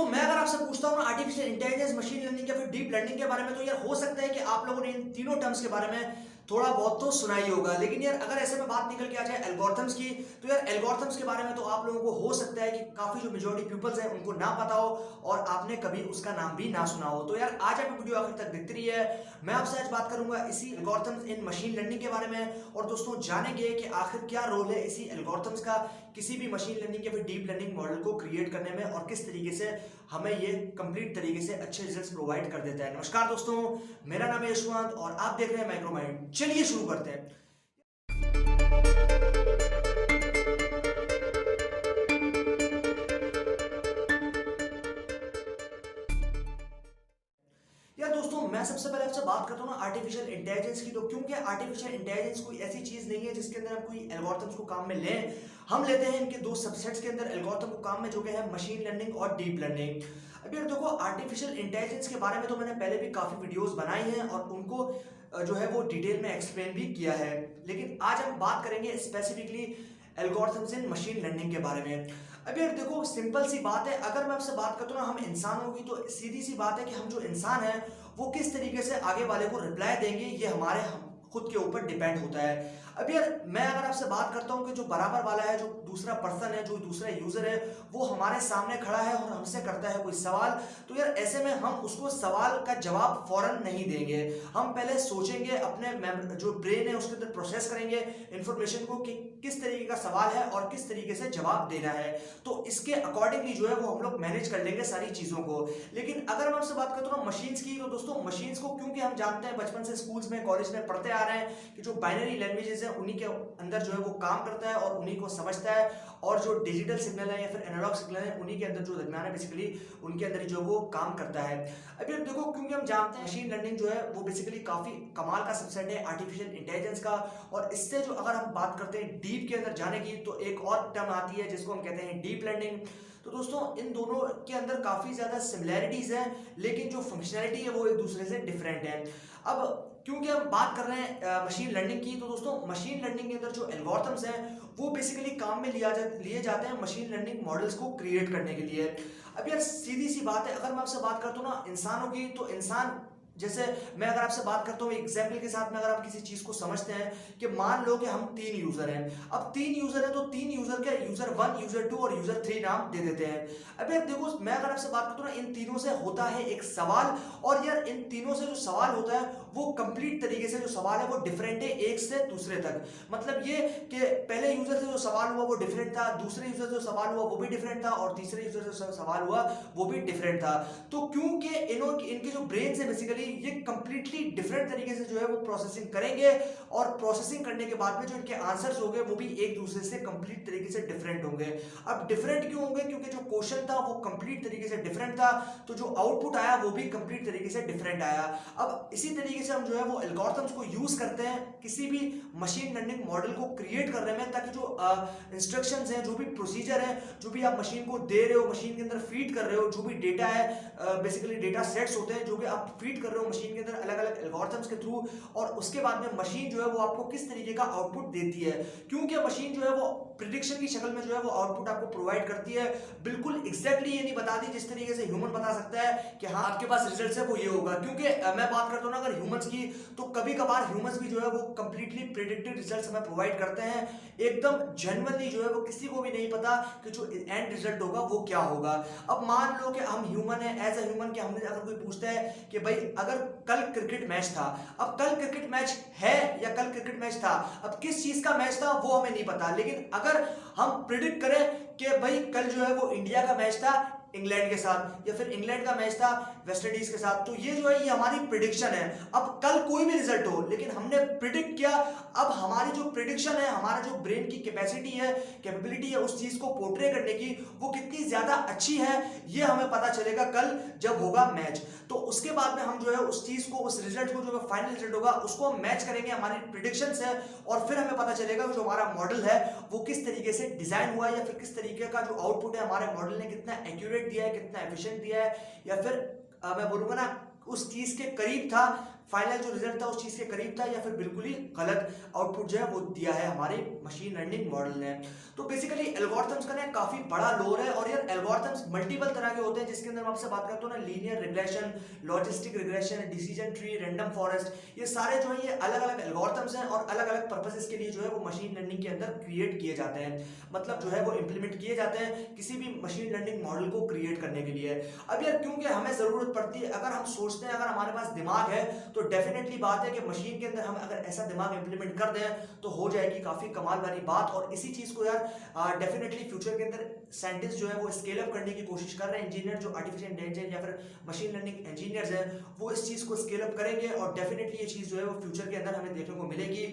दोस्तों मैं अगर आपसे पूछता हूँ ना आर्टिफिशियल इंटेलिजेंस, मशीन लर्निंग या फिर डीप लर्निंग के बारे में, तो यार हो सकता है कि आप लोगों ने इन तीनों टर्म्स के बारे में थोड़ा बहुत तो सुना ही होगा। लेकिन यार अगर ऐसे में बात निकल के आ जाए एल्गोरिथम्स की, तो यार एल्गोरिथम्स के बारे में तो आप लोगों को हो सकता है कि काफी जो मेजॉरिटी पीपल्स हैं उनको ना पता हो और आपने कभी उसका नाम भी ना सुना हो। तो यार आज आप वीडियो आखिर तक देखते रहिए। मैं आपसे आज बात करूंगा इसी एल्गोरिथम्स इन मशीन लर्निंग के बारे में, और दोस्तों जानेंगे कि आखिर क्या रोल है इसी एल्गोरिथम्स का किसी भी मशीन लर्निंग या फिर डीप लर्निंग मॉडल को क्रिएट करने में, और किस तरीके से हमें ये कंप्लीट तरीके से अच्छे रिजल्ट्स प्रोवाइड कर देता है। नमस्कार दोस्तों, मेरा नाम है यशवंत और आप देख रहे हैं माइक्रोमाइंड। चलिए शुरू करते हैं। यार दोस्तों मैं सबसे पहले आपसे बात करता हूँ ना आर्टिफिशियल इंटेलिजेंस की, तो क्योंकि आर्टिफिशियल इंटेलिजेंस कोई ऐसी चीज नहीं है जिसके अंदर हम कोई एल्गोरिथम्स को काम में लें। हम लेते हैं इनके दो सबसेट्स के अंदर एल्गोरिथम को काम में, जो कि है मशीन लर्निंग और डीप लर्निंग। अभी यार देखो, आर्टिफिशियल इंटेलिजेंस के बारे में तो मैंने पहले भी काफी वीडियोस बनाई हैं और उनको जो है वो डिटेल में एक्सप्लेन भी किया है। लेकिन आज हम बात करेंगे स्पेसिफिकली एल्गोरिथम्स इन मशीन लर्निंग के बारे में। अभी यार देखो, सिंपल सी बात है, अगर मैं आपसे बात करता हूँ ना हम इंसानों की, तो सीधी सी बात है कि हम जो इंसान है वो किस तरीके से आगे वाले को रिप्लाई देंगे, ये हमारे खुद के ऊपर डिपेंड होता है। अब यार मैं अगर आपसे बात करता हूँ कि जो बराबर वाला है, जो दूसरा पर्सन है, जो दूसरा यूजर है, वो हमारे सामने खड़ा है और हमसे करता है कोई सवाल, तो यार ऐसे में हम उसको सवाल का जवाब फौरन नहीं देंगे। हम पहले सोचेंगे, अपने जो ब्रेन है उसके अंदर प्रोसेस करेंगे इंफॉर्मेशन को कि किस तरीके का सवाल है और किस तरीके से जवाब देना है, तो इसके अकॉर्डिंगली जो है वो हम लोग मैनेज कर लेंगे सारी चीजों को। लेकिन अगर मैं आपसे बात करता हूँ मशीन्स की, तो दोस्तों मशीन्स को क्योंकि हम जानते हैं बचपन से स्कूल्स में कॉलेज में पढ़ते आ रहे हैं कि जो बाइनरी लैंग्वेजेस है उन्हीं के अंदर जो है वो काम करता है और उन्हीं को समझता है, और जो डिजिटल सिग्नल है या फिर एनालॉग सिग्नल है उन्हीं के अंदर जो दरमियान है बेसिकली उनके अंदर जो वो काम करता है। अभी देखो, क्योंकि हम जानते हैं मशीन लर्निंग जो है वो बेसिकली काफी कमाल का सबसेट है आर्टिफिशियल इंटेलिजेंस का, और इससे जो अगर हम बात करते हैं डीप के अंदर जाने की, तो एक और टर्म आती है जिसको हम कहते हैं डीप लर्निंग। तो दोस्तों इन दोनों के अंदर काफी ज्यादा सिमिलैरिटीज हैं, लेकिन जो फंक्शनैलिटी है वो एक दूसरे से डिफरेंट है। अब क्योंकि हम बात कर रहे हैं मशीन लर्निंग की, तो दोस्तों मशीन लर्निंग के अंदर जो एल्गोरिथम्स हैं वो बेसिकली काम में लिए जाते हैं मशीन लर्निंग मॉडल्स को क्रिएट करने के लिए। अब यार सीधी सी बात है, अगर मैं आपसे बात करता हूँ ना इंसानों की, तो इंसान जैसे मैं अगर आपसे बात करता हूँ एग्जाम्पल के साथ में, अगर आप किसी चीज को समझते हैं कि मान लो कि हम 3 यूजर हैं, अब 3 यूजर है तो 3 यूजर के यूजर 1, यूजर 2 और यूजर 3 नाम दे देते हैं। अब यार देखो, मैं अगर आपसे बात करता हूँ ना इन तीनों से होता है एक सवाल, और यार इन तीनों से जो सवाल होता है वो कंप्लीट तरीके से जो सवाल है वो डिफरेंट है एक से दूसरे तक। मतलब ये कि पहले यूजर से जो सवाल हुआ वो डिफरेंट था, दूसरे यूजर से जो सवाल हुआ वो भी डिफरेंट था, और तीसरे यूजर से सवाल हुआ वो भी डिफरेंट था। तो क्योंकि इनके जो ब्रेन से बेसिकली ये कंप्लीटली डिफरेंट तरीके से जो है वो प्रोसेसिंग करेंगे, और प्रोसेसिंग करने के बाद में जो इनके आंसर्स होंगे वो भी एक दूसरे से कंप्लीट तरीके से डिफरेंट होंगे। अब डिफरेंट क्यों होंगे? क्योंकि जो क्वेश्चन था वो कंप्लीट तरीके से डिफरेंट था, तो जो आउटपुट आया वो भी कंप्लीट तरीके से डिफरेंट आया। अब इसी तरीके से हम जो है वो एल्गोरिथम्स को यूज करते हैं किसी भी मशीन लर्निंग मॉडल को क्रिएट करने में, ताकि जो इंस्ट्रक्शंस हैं, जो भी प्रोसीजर है, जो भी आप मशीन को दे रहे हो, मशीन के अंदर फीड कर रहे हो, जो भी डेटा है, बेसिकली डेटा सेट्स होते हैं जो भी आप फीड कर रहे हो मशीन के अंदर अलग अलग एल्गोरिथम्स के थ्रू, और उसके बाद में मशीन जो है वो आपको किस तरीके का आउटपुट देती है। क्योंकि मशीन जो है वो प्रिडिक्शन की शक्ल में जो है वो आउटपुट आपको प्रोवाइड करती है, बिल्कुल एग्जैक्टली ये नहीं बताती जिस तरीके से ह्यूमन बता सकता है कि हाँ आपके पास रिजल्ट है वो ये होगा। क्योंकि मैं बात करता हूँ ना अगर ह्यूमंस की, तो कभी कभार ह्यूमंस भी जो है वो कंप्लीटली प्रिडिक्टेड रिजल्ट्स हमें प्रोवाइड करते हैं, एकदम जेन्युइनली जो है वो किसी को भी नहीं पता कि जो एंड रिजल्ट होगा वो क्या होगा। अब मान लो कि हम ह्यूमन है, एज अ ह्यूमन कि हमने अगर कोई पूछता है कि भाई अगर कल क्रिकेट मैच था, अब कल क्रिकेट मैच है या कल क्रिकेट मैच था, अब किस चीज का मैच था वो हमें नहीं पता, लेकिन अगर हम प्रिडिक्ट करें कि भाई कल जो है वो इंडिया का मैच था इंग्लैंड के साथ, या फिर इंग्लैंड का मैच था वेस्ट इंडीज के साथ, तो ये जो है ये हमारी प्रिडिक्शन है। अब कल कोई भी रिजल्ट हो लेकिन हमने प्रिडिक्ट किया, अब हमारी जो प्रिडिक्शन है, हमारा जो ब्रेन की कैपेसिटी है, कैपेबिलिटी है उस चीज को पोर्ट्रे करने की, वो कितनी ज्यादा अच्छी है ये हमें पता चलेगा कल जब होगा मैच। तो उसके बाद में हम जो है उस चीज को, उस रिजल्ट को, जो फाइनल रिजल्ट होगा उसको हम मैच करेंगे हमारी प्रिडिक्शन से, और फिर हमें पता चलेगा कि जो हमारा मॉडल है वो किस तरीके से डिजाइन हुआ है, या फिर किस तरीके का जो आउटपुट है हमारे मॉडल ने कितना एक्यूरेट दिया है, कितना एफिशिएंट दिया है, या फिर मैं बोलूंगा ना उस चीज के करीब था फाइनल जो रिजल्ट था उस चीज के करीब था या फिर बिल्कुल ही गलत आउटपुट जो है वो दिया है हमारे मशीन लर्निंग मॉडल ने। तो बेसिकली एल्गोरिथम्स का ना काफी बड़ा लोर है, और यार एल्गोरिथम्स मल्टीपल तरह के होते हैं, जिसके अंदर मैं आपसे बात करता हूँ ना, linear regression, logistic regression, decision tree, random forest, ये सारे जो है ये अलग अलग एल्गोरिथम्स हैं और अलग अलग पर्पसेस के लिए जो है वो मशीन लर्निंग के अंदर क्रिएट किए जाते हैं, मतलब जो है वो इंप्लीमेंट किए जाते हैं किसी भी मशीन लर्निंग मॉडल को क्रिएट करने के लिए। अब यार क्योंकि हमें जरूरत पड़ती है, अगर हम सोचते हैं, अगर हमारे पास दिमाग है तो डेफिनेटली बात है कि मशीन के अंदर हम अगर ऐसा दिमाग इंप्लीमेंट कर दें तो हो जाएगी काफी कमाल वाली बात। और इसी चीज को यार डेफिनेटली फ्यूचर के अंदर साइंटिस्ट जो है वो स्केल अप करने की कोशिश कर रहे हैं, इंजीनियर जो आर्टिफिशियल इंटेलिजेंस या फिर मशीन लर्निंग इंजीनियर्स हैं वो इस चीज को स्केल अप करेंगे, और डेफिनेटली ये चीज जो है वो फ्यूचर के अंदर हमें देखने को मिलेगी।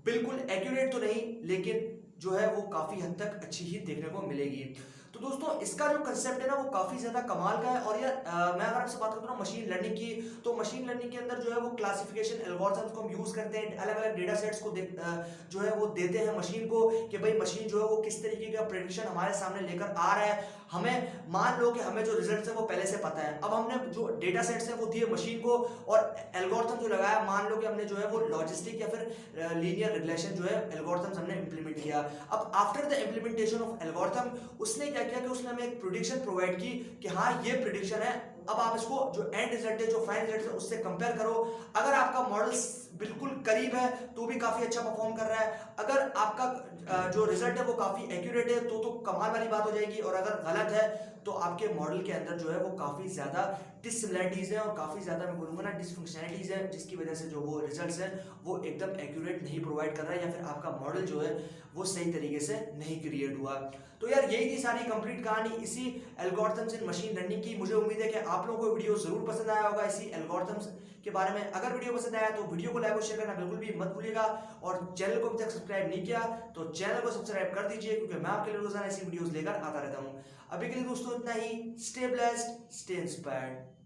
बिल्कुल एक्यूरेट तो नहीं, लेकिन जो है वो काफी हद तक अच्छी ही देखने को मिलेगी। तो दोस्तों इसका जो कंसेप्ट है ना वो काफी ज्यादा कमाल का है। और यार मैं अगर आपसे बात करता हूँ मशीन लर्निंग की, तो मशीन लर्निंग के अंदर जो है वो क्लासिफिकेशन एल्गोरिथम्स को हम यूज करते हैं, अलग अलग डेटा सेट्स को जो है वो देते हैं मशीन को कि भाई मशीन जो है वो किस तरीके का प्रेडिक्शन हमारे सामने लेकर आ रहा है। हमें मान लो कि हमें जो रिजल्ट है वो पहले से पता है, अब हमने जो डेटा सेट्स है वो दिए मशीन को, और एल्गोरिथम जो लगाया, मान लो कि हमने जो है वो लॉजिस्टिक या फिर लीनियर रिग्रेशन जो है एल्गोरिथम्स हमने इंप्लीमेंट किया। अब after the implementation of algorithm उसने क्या किया कि उसने हमें एक प्रेडिक्शन प्रोवाइड की कि हाँ ये प्रेडिक्शन है, अब आप इसको जो एंड रिजल्ट है, जो फाइनल रिजल्ट है उससे कंपेयर करो। अगर आपका मॉडल बिल्कुल करीब है तो भी काफी अच्छा परफॉर्म कर रहा है, अगर आपका जो रिजल्ट है वो काफी एक्यूरेट है तो कमाल वाली बात हो जाएगी, और अगर गलत है तो आपके मॉडल के अंदर जो है वो काफी ज्यादा डिससिमिलरिटीज है और काफी ज्यादा मैं बोलूंगा ना डिसफंक्शनैलिटीज है, जिसकी वजह से जो वो रिजल्ट्स हैं वो एकदम एक्यूरेट नहीं प्रोवाइड कर रहा है, या फिर आपका मॉडल जो है वो सही तरीके से नहीं क्रिएट हुआ। तो यार यही थी सारी कंप्लीट कहानी इसी एल्गोरिथम्स इन मशीन लर्निंग की। मुझे उम्मीद है कि आप लोगों को वीडियो जरूर पसंद आया होगा इसी एल्गोरिथम्स के बारे में। अगर वीडियो पसंद आया तो वीडियो को लाइक और शेयर करना बिल्कुल भी मत भूलिएगा, और चैनल को अभी तक सब्सक्राइब नहीं किया तो चैनल को सब्सक्राइब कर दीजिए, क्योंकि मैं आपके लिए रोजाना ऐसी वीडियोस लेकर आता रहता हूं। अभी के लिए दोस्तों इतना ही। Stay blessed, stay inspired.